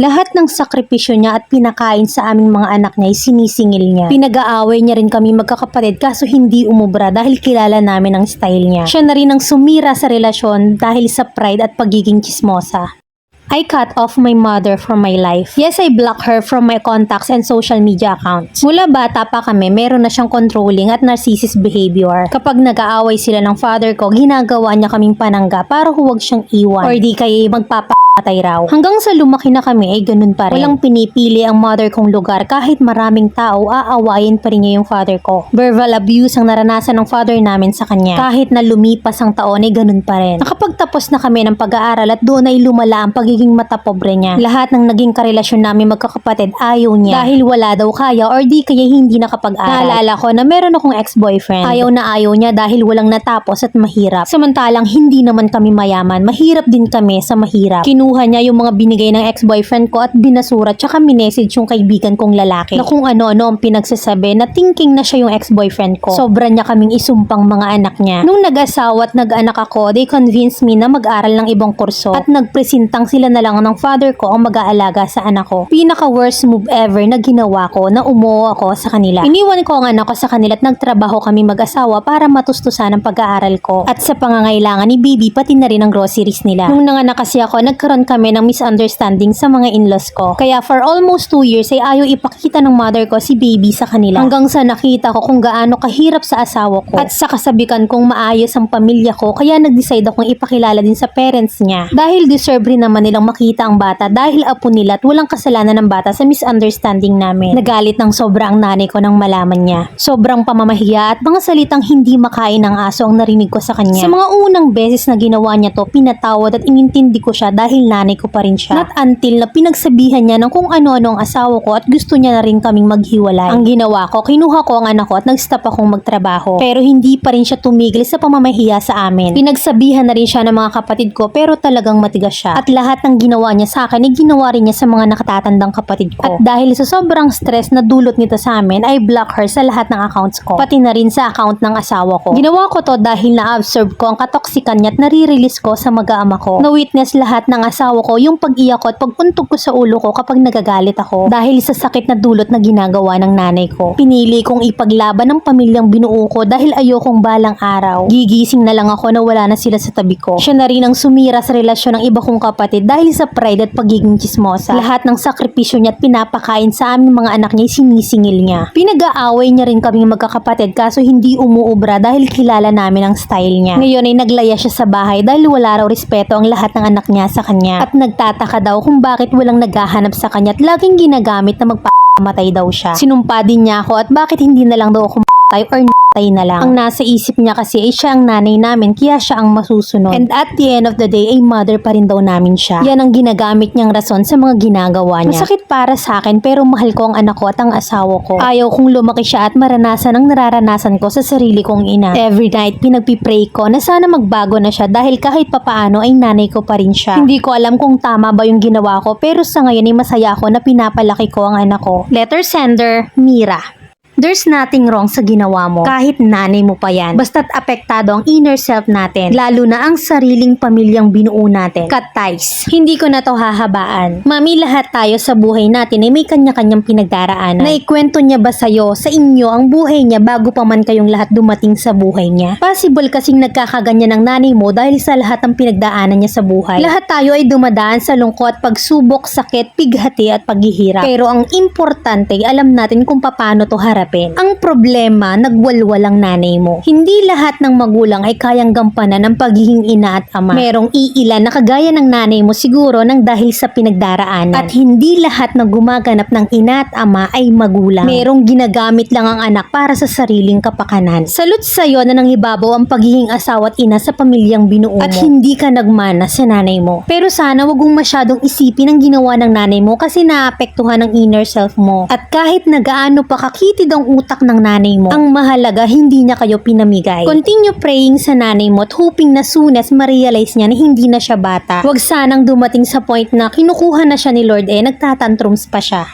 Lahat ng sakripisyo niya at pinakain sa aming mga anak niya ay sinisingil niya. Pinag-aaway niya rin kami magkakapatid kaso hindi umubra dahil kilala namin ang style niya. Siya na rin ang sumira sa relasyon dahil sa pride at pagiging chismosa. I cut off my mother from my life. Yes, I blocked her from my contacts and social media accounts. Mula bata pa kami, meron na siyang controlling at narcissist behavior. Kapag nag-aaway sila ng father ko, ginagawa niya kaming panangga para huwag siyang iwan. Or di kaya magpapatay raw. Hanggang sa lumaki na kami ay ganun pa rin. Walang pinipili ang mother kong lugar kahit maraming tao, aawayin pa rin niya yung father ko. Verbal abuse ang naranasan ng father namin sa kanya. Kahit na lumipas ang taon ay ganun pa rin. Nakapagtapos na kami ng pag-aaral at doon ay lumala ang pagiging matapobre niya. Lahat ng naging karelasyon namin magkakapatid ayaw niya dahil wala daw kaya or di kaya hindi nakapag-aral. Naalala ko na meron akong ex-boyfriend. Ayaw na ayaw niya dahil walang natapos at mahirap. Samantalang hindi naman kami mayaman, mahirap din kami sa mahirap. Kinuha niya yung mga binigay ng ex-boyfriend ko at binasura tsaka minessage yung kaibigan kong lalaki na kung ano-ano ang pinagsasabi na thinking na siya yung ex-boyfriend ko. Sobra niya kaming isumpang mga anak niya. Nung nag-asawa at nag-anak ako, they convinced me na mag-aral ng ibang kurso at nagpresintang sila na lang ng father ko ang mag-aalaga sa anak ko. Pinaka-worst move ever na ginawa ko na umuo ako sa kanila. Iniwan ko ang anak ko sa kanila at nagtrabaho kami mag-asawa para matustusan ang pag-aaral ko. At sa pangangailangan ni baby, pati na rin ang groceries nila. Nung nanganak kasi ako, nagkaroon kami ng misunderstanding sa mga in-laws ko. Kaya for almost 2 years ay ayaw ipakita ng mother ko si baby sa kanila. Hanggang sa nakita ko kung gaano kahirap sa asawa ko. At sa kasabikan kong maayos ang pamilya ko, kaya nag-decide akong ipakilala din sa parents niya. Dahil deserve rin naman nilang makita ang bata dahil apo nila at walang kasalanan ng bata sa misunderstanding namin. Nagalit ng sobra ang nanay ko nang malaman niya. Sobrang pamamahiya at mga salitang hindi makain ng aso ang narinig ko sa kanya. Sa mga unang beses na ginawa niya to, pinatawad at inintindi ko siya dahil nanay ko pa rin siya. Not until na pinagsabihan niya ng kung ano-ano ang asawa ko at gusto niya na rin kaming maghiwalay. Ang ginawa ko, kinuha ko ang anak ko at nag-stop akong magtrabaho. Pero hindi pa rin siya tumigil sa pamamahiya sa amin. Pinagsabihan na rin siya ng mga kapatid ko pero talagang matigas siya. At lahat ng ginawa niya sa akin ay ginawa rin niya sa mga nakatatandang kapatid ko. At dahil sa sobrang stress na dulot nito sa amin, ay block her sa lahat ng accounts ko. Pati na rin sa account ng asawa ko. Ginawa ko to dahil na-absorb ko ang katoksikan niya at nare-release ko sa mag-aama ko. Na-witness lahat ng asawa ko yung pag-iyak ko at pagpuntog ko sa ulo ko kapag nagagalit ako. Dahil sa sakit na dulot na ginagawa ng nanay ko. Pinili kong ipaglaban ng pamilyang binuo ko dahil ayokong balang araw. Gigising na lang ako na wala na sila sa tabi ko. Siya na rin ang sumira sa relasyon ng iba kong kapatid dahil sa pride at pagiging chismosa. Lahat ng sakripisyo niya at pinapakain sa aming mga anak niya sinisingil niya. Pinag-aaway niya rin kaming magkakapatid kaso hindi umuubra dahil kilala namin ang style niya. Ngayon ay naglaya siya sa bahay dahil wala raw respeto ang lahat ng anak niya sa kanya. At nagtataka daw kung bakit walang naghahanap sa kanya at laging ginagamit na magpamatay daw siya. Sinumpa din niya ako at bakit hindi na lang daw ako matay or tay na lang. Ang nasa isip niya kasi ay siya ang nanay namin kaya siya ang masusunod. And at the end of the day ay mother pa rin daw namin siya. Yan ang ginagamit niyang rason sa mga ginagawa niya. Masakit para sa akin pero mahal ko ang anak ko at ang asawa ko. Ayaw kong lumaki siya at maranasan ang nararanasan ko sa sarili kong ina. Every night pinagpipray ko na sana magbago na siya dahil kahit papaano ay nanay ko pa rin siya. Hindi ko alam kung tama ba yung ginawa ko pero sa ngayon ay masaya ako na pinapalaki ko ang anak ko. Letter sender, Mira. There's nothing wrong sa ginawa mo, kahit nanay mo pa yan. Basta't apektado ang inner self natin, lalo na ang sariling pamilyang binuo natin. Cut ties. Hindi ko na to hahabaan. Mami, lahat tayo sa buhay natin ay may kanya-kanyang pinagdaraanan. Naikwento niya ba sa'yo, sa inyo, ang buhay niya bago pa man kayong lahat dumating sa buhay niya? Possible kasing nagkakaganyan ng nanay mo dahil sa lahat ng pinagdaanan niya sa buhay. Lahat tayo ay dumadaan sa lungkot, pagsubok, sakit, pighati at paghihirap. Pero ang importante, alam natin kung paano to harapin. Ang problema, nagwalwal ang nanay mo. Hindi lahat ng magulang ay kayang gampanan ang pagiging ina at ama. Merong iilan na kagaya ng nanay mo siguro nang dahil sa pinagdaraanan. At hindi lahat na gumaganap ng ina at ama ay magulang. Merong ginagamit lang ang anak para sa sariling kapakanan. Salute sa'yo na nangibabaw ang pagiging asawa at ina sa pamilyang binuo mo. At hindi ka nagmana sa nanay mo. Pero sana wag mong masyadong isipin ang ginawa ng nanay mo kasi naapektuhan ang inner self mo. At kahit nagaano pa kakitid ang utak ng nanay mo, ang mahalaga hindi niya kayo pinamigay. Continue praying sa nanay mo at hoping na soon as ma-realize niya na hindi na siya bata. Huwag sanang dumating sa point na kinukuha na siya ni Lord nagtatantrums pa siya.